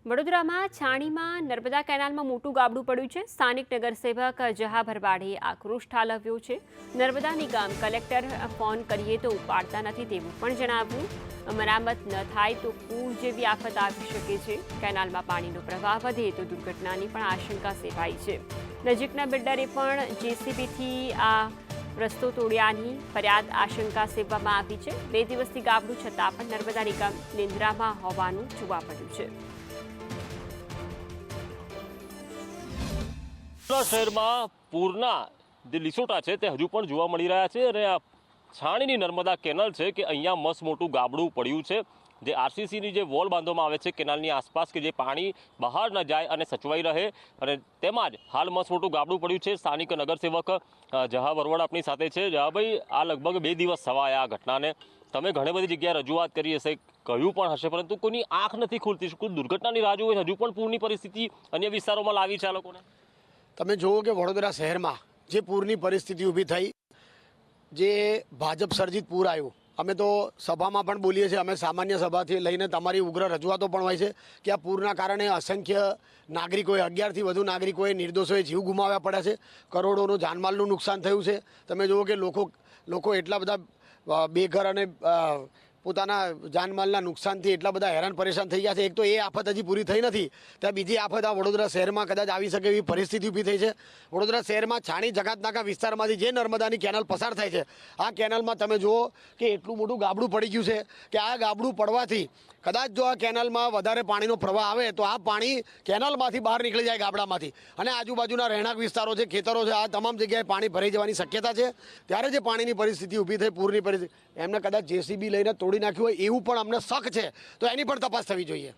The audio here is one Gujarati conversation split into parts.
વડોદરામાં છાણીમાં નર્મદા કેનાલમાં મોટું ગાબડું પડ્યું છે। સ્થાનિક નગરસેવક જહા ભરવાડે આક્રોશ ઠાલવ્યો છે। નર્મદા નિગમ કલેક્ટર ફોન કરીએ તો ઉપાડતા નથી તેવું પણ જણાવ્યું। મરામત ન થાય તો પૂર જેવી આફત આવી શકે છે। કેનાલમાં પાણીનો પ્રવાહ વધે તો દુર્ઘટનાની પણ આશંકા સેવાઈ છે। નજીકના બિલ્ડરે પણ જેસીબીથી આ રસ્તો તોડ્યાની ફરિયાદ આશંકા સેવવામાં આવી છે। 2 દિવસથી ગાબડું છતાં પણ નર્મદા નિગમ નિંદ્રામાં હોવાનું જોવા મળ્યું છે। શહેરમાં પૂરના જે લીસોટા છે તે હજુ પણ જોવા મળી રહ્યા છે અને આ છાણીની નર્મદા કેનાલ છે કે અહીંયા મસ્ત મોટું ગાબડું પડ્યું છે। જે આરસીસીની જે વોલ બાંધવામાં આવે છે કેનાલની આસપાસ કે જે પાણી બહાર ન જાય અને સચવાઈ રહે અને તેમાં જ હાલ મસ્ત મોટું ગાબડું પડ્યું છે। સ્થાનિક નગરસેવક જહા ભરવાડ આપણી સાથે છે। જહાભાઈ, આ લગભગ 2 દિવસ થવાયા આ ઘટનાને, તમે ઘણી બધી જગ્યાએ રજૂઆત કરી હશે, કહ્યું પણ હશે, પરંતુ કોઈની આંખ નથી ખુલતી। કોઈ દુર્ઘટનાની રાહ જોવે હજુ પણ પૂરની પરિસ્થિતિ અન્ય વિસ્તારોમાં લાવી છે આ લોકોને? તમે જુઓ કે વડોદરા શહેરમાં જે પૂરની પરિસ્થિતિ ઊભી થઈ, જે ભાજપ સર્જિત પૂર આવ્યું, અમે તો સભામાં પણ બોલીએ છીએ, અમે સામાન્ય સભાથી લઈને તમારી ઉગ્ર રજૂઆતો પણ હોય છે કે આ પૂરના કારણે અસંખ્ય નાગરિકોએ 11થી વધુ નાગરિકોએ નિર્દોષોએ જીવ ગુમાવ્યા પડ્યા છે। કરોડોનું જાનમાલનું નુકસાન થયું છે। તમે જુઓ કે લોકો એટલા બધા બેઘર અને પોતાના જાનમાલના નુકસાનથી એટલા બધા હેરાન પરેશાન થઈ ગયા છે। એક તો એ આફત હજી પૂરી થઈ નથી, ત્યાં બીજી આફત આ વડોદરા શહેરમાં કદાચ આવી શકે એવી પરિસ્થિતિ ઊભી થઈ છે। વડોદરા શહેરમાં છાણી જકાતનાકા વિસ્તારમાંથી જે નર્મદાની કેનાલ પસાર થાય છે, આ કેનાલમાં તમે જુઓ કે એટલું મોટું ગાબડું પડી ગયું છે કે આ ગાબડું પડવાથી કદાચ જો આ કેનાલમાં વધારે પાણીનો પ્રવાહ આવે તો આ પાણી કેનાલમાંથી બહાર નીકળી જાય ગાબડામાંથી, અને આજુબાજુના રહેણાંક વિસ્તારો છે, ખેતરો છે, આ તમામ જગ્યાએ પાણી ભરાઈ જવાની શક્યતા છે। ત્યારે જે પાણીની પરિસ્થિતિ ઊભી થઈ, પૂરની પરિસ્થિતિ, એમને કદાચ જેસીબી લઈને તોડી નાખ્યું હોય એવું પણ અમને શક છે, તો એની પણ તપાસ થવી જોઈએ।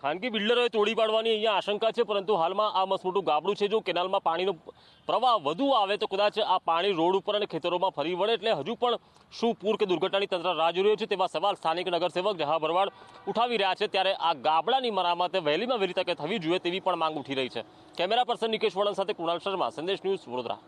ખાનગી બિલ્ડરોએ તોડી પાડવાની અહીંયા આશંકા છે, પરંતુ હાલમાં આ મસ્ત મોટું ગાબડું છે। જો કેનાલમાં પાણીનો પ્રવાહ વધુ આવે તો કદાચ આ પાણી રોડ ઉપર અને ખેતરોમાં ફરી વળે, એટલે હજુ પણ શું પૂર કે દુર્ઘટનાની તંત્ર રાહ જોઈ રહ્યું છે તેવા સવાલ સ્થાનિક નગરસેવક જહા ભરવાડ ઉઠાવી રહ્યા છે। ત્યારે આ ગાબડાની મરામત વહેલીમાં વહેલી તકે થવી જોઈએ તેવી પણ માંગ ઉઠી રહી છે। કેમેરા પર્સન નિકેશ વળન સાથે કુણાલ શર્મા, સંદેશ ન્યૂઝ, વડોદરા।